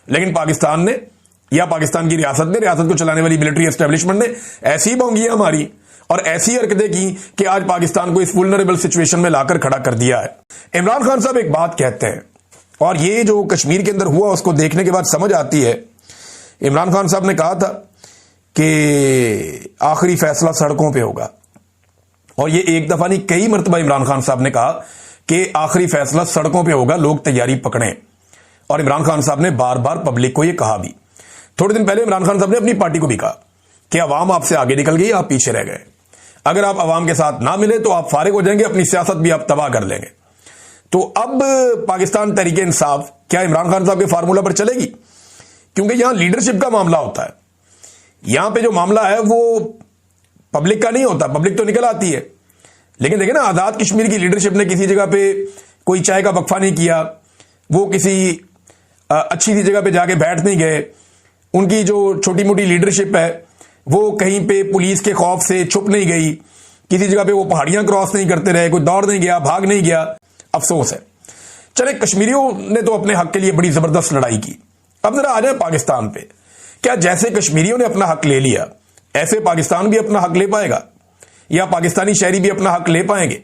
لیکن پاکستان نے یا پاکستان کی ریاست کو چلانے والی ملٹری اسٹیبلشمنٹ نے ایسی بونگیاں ماری اور ایسی حرکتیں کی کہ آج پاکستان کو اس وولنریبل سچویشن میں لا کر کھڑا کر دیا ہے۔ عمران خان صاحب ایک بات کہتے ہیں اور یہ جو کشمیر کے اندر ہوا اس کو دیکھنے کے بعد سمجھ آتی ہے۔ عمران خان صاحب نے کہا تھا کہ آخری فیصلہ سڑکوں پہ ہوگا، اور یہ ایک دفعہ نہیں کئی مرتبہ عمران خان صاحب نے کہا کہ آخری فیصلہ سڑکوں پہ ہوگا، لوگ تیاری پکڑیں۔ اور عمران خان صاحب نے بار بار پبلک کو یہ کہا بھی۔ تھوڑے دن پہلے عمران خان صاحب نے اپنی پارٹی کو بھی کہا کہ عوام آپ سے آگے نکل گئی، آپ پیچھے رہ گئے، اگر آپ عوام کے ساتھ نہ ملے تو آپ فارغ ہو جائیں گے، اپنی سیاست بھی آپ تباہ کر لیں گے۔ تو اب پاکستان تحریک انصاف کیا عمران خان صاحب کے فارمولہ پر چلے گی؟ کیونکہ یہاں لیڈرشپ کا معاملہ ہوتا ہے، یہاں پہ جو معاملہ ہے وہ پبلک کا نہیں ہوتا، پبلک تو نکل آتی ہے، لیکن دیکھیں نا آزاد کشمیر کی لیڈرشپ نے کسی جگہ پہ کوئی چائے کا وقفہ نہیں کیا، وہ کسی اچھی سی جگہ پہ جا کے بیٹھ نہیں گئے، ان کی جو چھوٹی موٹی لیڈرشپ ہے وہ کہیں پہ پولیس کے خوف سے چھپ نہیں گئی، کسی جگہ پہ وہ پہاڑیاں کراس نہیں کرتے رہے، کوئی دوڑ نہیں گیا، بھاگ نہیں گیا۔ افسوس ہے۔ چلے کشمیریوں نے تو اپنے حق کے لیے بڑی زبردست لڑائی کی، اب ذرا آ جائیں پاکستان پہ، کیا جیسے کشمیریوں نے اپنا حق لے لیا ایسے پاکستان بھی اپنا حق لے پائے گا، یا پاکستانی شہری بھی اپنا حق لے پائیں گے؟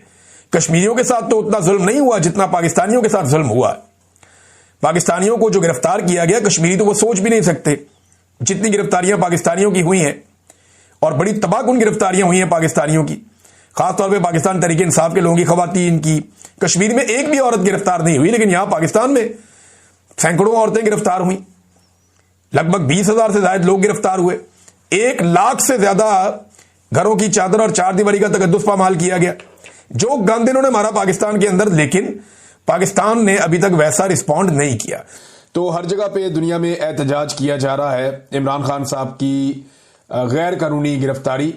کشمیریوں کے ساتھ تو اتنا ظلم نہیں ہوا جتنا پاکستانیوں کے ساتھ ظلم ہوا ہے۔ پاکستانیوں کو جو گرفتار کیا گیا کشمیری تو وہ سوچ بھی نہیں سکتے جتنی گرفتاریاں پاکستانیوں کی ہوئی ہیں، اور بڑی تباہ کن گرفتاریاں ہوئی ہیں پاکستانیوں کی، خاص طور پہ پاکستان تحریک انصاف کے لوگوں کی، خواتین کی۔ کشمیر میں ایک بھی عورت گرفتار نہیں ہوئی، لیکن یہاں پاکستان میں سینکڑوں عورتیں گرفتار ہوئیں، لگ بھگ 20,000 سے زائد لوگ گرفتار ہوئے، 1 لاکھ سے زیادہ گھروں کی چادر اور چار دیواری کا تقدس پامال کیا گیا، جو گند انہوں نے مارا پاکستان کے اندر، لیکن پاکستان نے ابھی تک ویسا رسپونڈ نہیں کیا۔ تو ہر جگہ پہ دنیا میں احتجاج کیا جا رہا ہے عمران خان صاحب کی غیر قانونی گرفتاری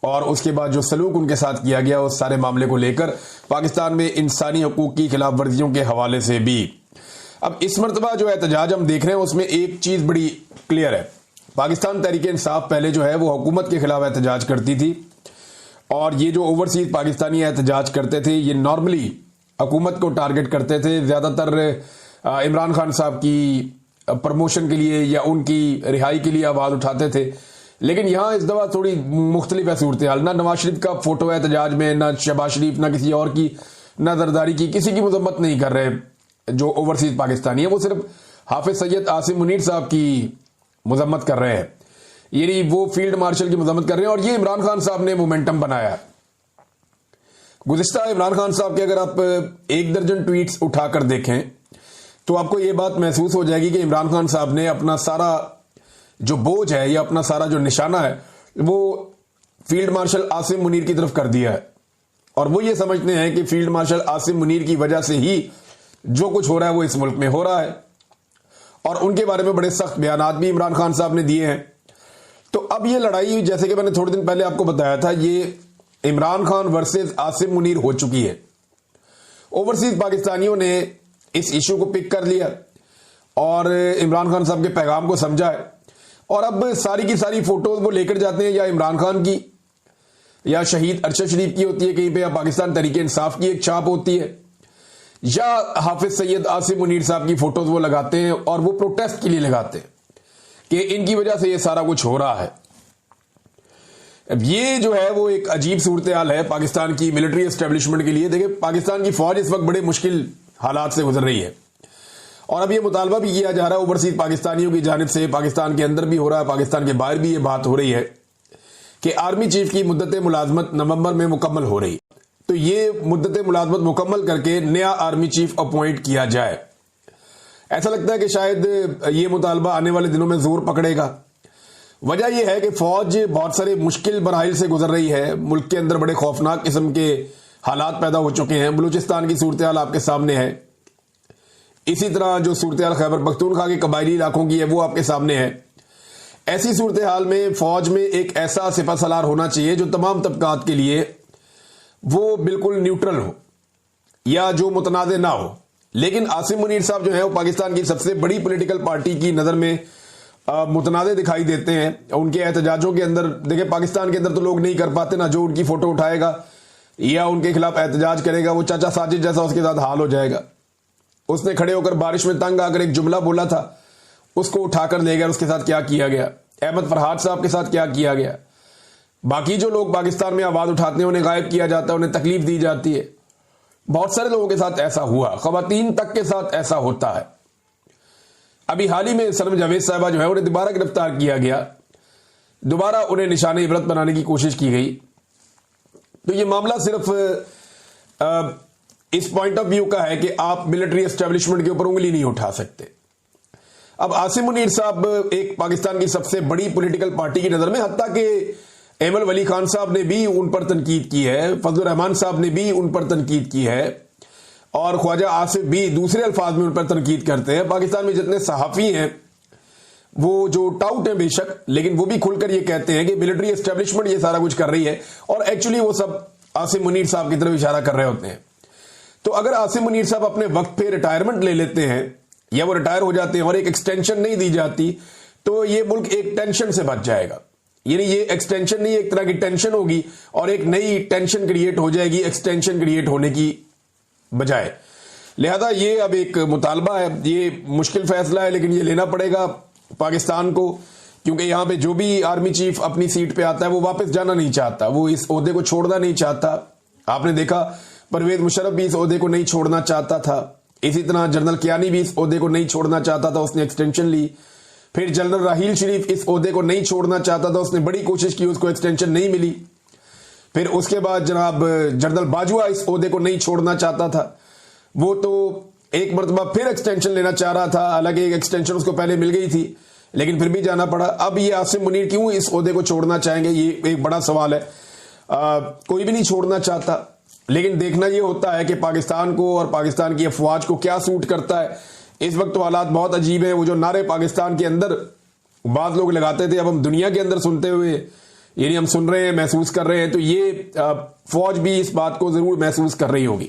اور اس کے بعد جو سلوک ان کے ساتھ کیا گیا اس سارے معاملے کو لے کر، پاکستان میں انسانی حقوق کی خلاف ورزیوں کے حوالے سے بھی۔ اب اس مرتبہ جو احتجاج ہم دیکھ رہے ہیں اس میں ایک چیز بڑی کلیئر ہے، پاکستان تحریک انصاف پہلے جو ہے وہ حکومت کے خلاف احتجاج کرتی تھی، اور یہ جو اوورسیز پاکستانی احتجاج کرتے تھے یہ نارملی حکومت کو ٹارگٹ کرتے تھے، زیادہ تر عمران خان صاحب کی پروموشن کے لیے یا ان کی رہائی کے لیے آواز اٹھاتے تھے۔ لیکن یہاں اس دفعہ تھوڑی مختلف ہے صورتحال، نہ نواز شریف کا فوٹو ہے احتجاج میں، نہ شہباز شریف، نہ کسی اور کی، نہ زرداری کی، کسی کی مذمت نہیں کر رہے جو اوورسیز پاکستانی ہیں، وہ صرف حافظ سید عاصم منیر صاحب کی مذمت کر رہے ہیں، یعنی وہ فیلڈ مارشل کی مذمت کر رہے ہیں، اور یہ عمران خان صاحب نے مومنٹم بنایا ہے۔ گزشتہ عمران خان صاحب کے اگر آپ 1 درجن ٹویٹس اٹھا کر دیکھیں تو آپ کو یہ بات محسوس ہو جائے گی کہ عمران خان صاحب نے اپنا سارا جو بوجھ ہے یا اپنا سارا جو نشانہ ہے وہ فیلڈ مارشل عاصم منیر کی طرف کر دیا ہے، اور وہ یہ سمجھتے ہیں کہ فیلڈ مارشل عاصم منیر کی وجہ سے ہی جو کچھ ہو رہا ہے وہ اس ملک میں ہو رہا ہے، اور ان کے بارے میں بڑے سخت بیانات بھی عمران خان صاحب نے دیے ہیں۔ تو اب یہ لڑائی جیسے کہ میں نے تھوڑے دن پہلے آپ کو بتایا تھا، یہ عمران خان ورسز عاصم منیر ہو چکی ہے۔ اوورسیز پاکستانیوں نے اس ایشو کو پک کر لیا اور عمران خان صاحب کے پیغام کو سمجھا ہے، اور اب ساری کی ساری فوٹوز وہ لے کر جاتے ہیں، یا عمران خان کی یا شہید ارشد شریف کی ہوتی ہے کہیں پہ، یا پاکستان تحریک انصاف کی ایک چھاپ ہوتی ہے، یا حافظ سید عاصم منیر صاحب کی فوٹوز وہ لگاتے ہیں، اور وہ پروٹیسٹ کے لیے لگاتے ہیں کہ ان کی وجہ سے یہ سارا کچھ ہو رہا ہے۔ اب یہ جو ہے وہ ایک عجیب صورتحال ہے پاکستان کی ملٹری اسٹیبلشمنٹ کے لیے۔ دیکھیں پاکستان کی فوج اس وقت بڑے مشکل حالات سے گزر رہی ہے، اور اب یہ مطالبہ بھی کیا جا رہا ہے اوورسیز پاکستانیوں کی جانب سے، پاکستان کے اندر بھی ہو رہا ہے، پاکستان کے باہر بھی یہ بات ہو رہی ہے کہ آرمی چیف کی مدت ملازمت نومبر میں مکمل ہو رہی، تو یہ مدت ملازمت مکمل کر کے نیا آرمی چیف اپوائنٹ کیا جائے۔ ایسا لگتا ہے کہ شاید یہ مطالبہ آنے والے دنوں میں زور پکڑے گا۔ وجہ یہ ہے کہ فوج بہت سارے مشکل مراحل سے گزر رہی ہے، ملک کے اندر بڑے خوفناک قسم کے حالات پیدا ہو چکے ہیں، بلوچستان کی صورتحال آپ کے سامنے ہے، اسی طرح جو صورتحال خیبر پختونخوا کے قبائلی علاقوں کی ہے وہ آپ کے سامنے ہے۔ ایسی صورتحال میں فوج میں ایک ایسا سپہ سالار ہونا چاہیے جو تمام طبقات کے لیے وہ بالکل نیوٹرل ہو یا جو متنازع نہ ہو، لیکن عاصم منیر صاحب جو ہے وہ پاکستان کی سب سے بڑی پولیٹیکل پارٹی کی نظر میں متنازع دکھائی دیتے ہیں۔ ان کے احتجاجوں کے اندر دیکھیں پاکستان کے اندر تو لوگ نہیں کر پاتے نا، جو ان کی فوٹو اٹھائے گا یا ان کے خلاف احتجاج کرے گا وہ چاچا ساجد جیسا اس کے ساتھ حال ہو جائے گا۔ اس نے کھڑے ہو کر بارش میں تنگ آ کر ایک جملہ بولا تھا، اس کو اٹھا کر لے گئے، اس کے ساتھ کیا کیا گیا، احمد فرحات صاحب کے ساتھ کیا کیا گیا، باقی جو لوگ پاکستان میں آواز اٹھاتے ہیں انہیں غائب کیا جاتا ہے، انہیں تکلیف دی جاتی ہے. بہت سارے لوگوں کے ساتھ ایسا ہوا، خواتین تک کے ساتھ ایسا ہوتا ہے. ابھی حال ہی میں سنم جاوید صاحبہ جو ہے انہیں دوبارہ گرفتار کیا گیا، دوبارہ انہیں نشان عبرت بنانے کی کوشش کی گئی. تو یہ معاملہ صرف اس پوائنٹ آف ویو کا ہے کہ آپ ملٹری اسٹیبلشمنٹ کے اوپر انگلی نہیں اٹھا سکتے. اب عاصم منیر صاحب ایک پاکستان کی سب سے بڑی پولیٹیکل پارٹی کی نظر میں، حتیٰ کہ ایمل ولی خان صاحب نے بھی ان پر تنقید کی ہے، فضل الرحمان صاحب نے بھی ان پر تنقید کی ہے، اور خواجہ آصف بھی دوسرے الفاظ میں ان پر تنقید کرتے ہیں. پاکستان میں جتنے صحافی ہیں وہ جو ٹاؤٹ ہیں بے شک، لیکن وہ بھی کھل کر یہ کہتے ہیں کہ ملٹری اسٹیبلشمنٹ یہ سارا کچھ کر رہی ہے، اور ایکچولی وہ سب عاصم منیر صاحب کی طرف اشارہ کر رہے ہوتے ہیں. تو اگر عاصم منیر صاحب اپنے وقت پہ ریٹائرمنٹ لے لیتے ہیں یا وہ ریٹائر ہو جاتے ہیں اور ایک ایکسٹینشن نہیں دی جاتی تو یہ ملک ایک ٹینشن سے بچ جائے گا. یعنی یہ ایکسٹینشن نہیں، ایک طرح کی ٹینشن ہوگی اور ایک نئی ٹینشن کریٹ ہو جائے گی ایکسٹینشن کریٹ ہونے کی بجائے. لہذا یہ اب ایک مطالبہ ہے، یہ مشکل فیصلہ ہے لیکن یہ لینا پڑے گا پاکستان کو، کیونکہ یہاں پہ جو بھی آرمی چیف اپنی سیٹ پہ آتا ہے وہ واپس جانا نہیں چاہتا، وہ اس عہدے کو چھوڑنا نہیں چاہتا. آپ نے دیکھا پرویز مشرف بھی اس عہدے کو نہیں چھوڑنا چاہتا تھا، اسی طرح جنرل کیانی بھی اس عہدے کو نہیں چھوڑنا چاہتا تھا، اس نے ایکسٹینشن لی. پھر جنرل راحیل شریف اس عہدے کو نہیں چھوڑنا چاہتا تھا، اس نے بڑی کوشش کی، اس کو ایکسٹینشن نہیں ملی. پھر اس کے بعد جناب جنرل باجوہ اس عہدے کو نہیں چھوڑنا چاہتا تھا، وہ تو ایک مرتبہ پھر ایکسٹینشن لینا چاہ رہا تھا، حالانکہ ایک ایکسٹینشن اس کو پہلے مل گئی تھی لیکن پھر بھی جانا پڑا. اب یہ عاصم منیر کیوں اس عہدے کو چھوڑنا چاہیں گے، یہ ایک بڑا سوال ہے. کوئی بھی نہیں چھوڑنا چاہتا، لیکن دیکھنا یہ ہوتا ہے کہ پاکستان کو اور پاکستان کی افواج کو کیا سوٹ کرتا ہے. اس وقت تو حالات بہت عجیب ہیں. وہ جو نعرے پاکستان کے اندر بعض لوگ لگاتے تھے اب ہم دنیا کے اندر سنتے ہوئے، یعنی ہم سن رہے ہیں، محسوس کر رہے ہیں، تو یہ فوج بھی اس بات کو ضرور محسوس کر رہی ہوگی.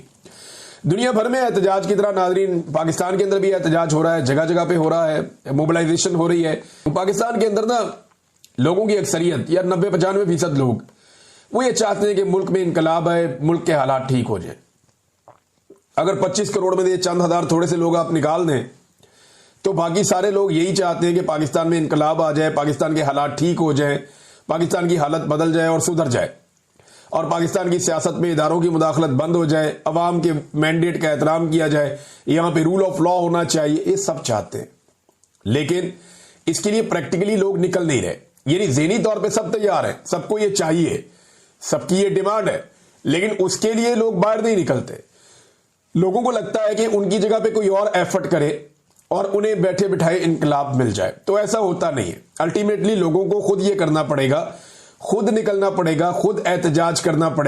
دنیا بھر میں احتجاج کی طرح ناظرین پاکستان کے اندر بھی احتجاج ہو رہا ہے، جگہ جگہ پہ ہو رہا ہے، موبلائزیشن ہو رہی ہے. پاکستان کے اندر نا لوگوں کی اکثریت یا 90-95% لوگ وہ یہ چاہتے ہیں کہ ملک میں انقلاب آئے، ملک کے حالات ٹھیک ہو جائیں. اگر 25 کروڑ میں سے چند ہزار تھوڑے سے لوگ آپ نکال دیں تو باقی سارے لوگ یہی چاہتے ہیں کہ پاکستان میں انقلاب آ جائے، پاکستان کے حالات ٹھیک ہو جائیں، پاکستان کی حالت بدل جائے اور سدھر جائے، اور پاکستان کی سیاست میں اداروں کی مداخلت بند ہو جائے، عوام کے مینڈیٹ کا احترام کیا جائے، یہاں پہ رول آف لا ہونا چاہیے. یہ سب چاہتے ہیں لیکن اس کے لیے پریکٹیکلی لوگ نکل نہیں رہے. یعنی ذہنی طور پہ سب تیار ہیں، سب کو یہ چاہیے، سب کی یہ ڈیمانڈ ہے، لیکن اس کے لیے لوگ باہر نہیں نکلتے. لوگوں کو لگتا ہے کہ ان کی جگہ پہ کوئی اور ایفرٹ کرے اور انہیں بیٹھے بٹھائے انقلاب مل جائے. تو ایسا ہوتا نہیں ہے. الٹیمیٹلی لوگوں کو خود یہ کرنا پڑے گا، خود نکلنا پڑے گا، خود احتجاج کرنا پڑے گا.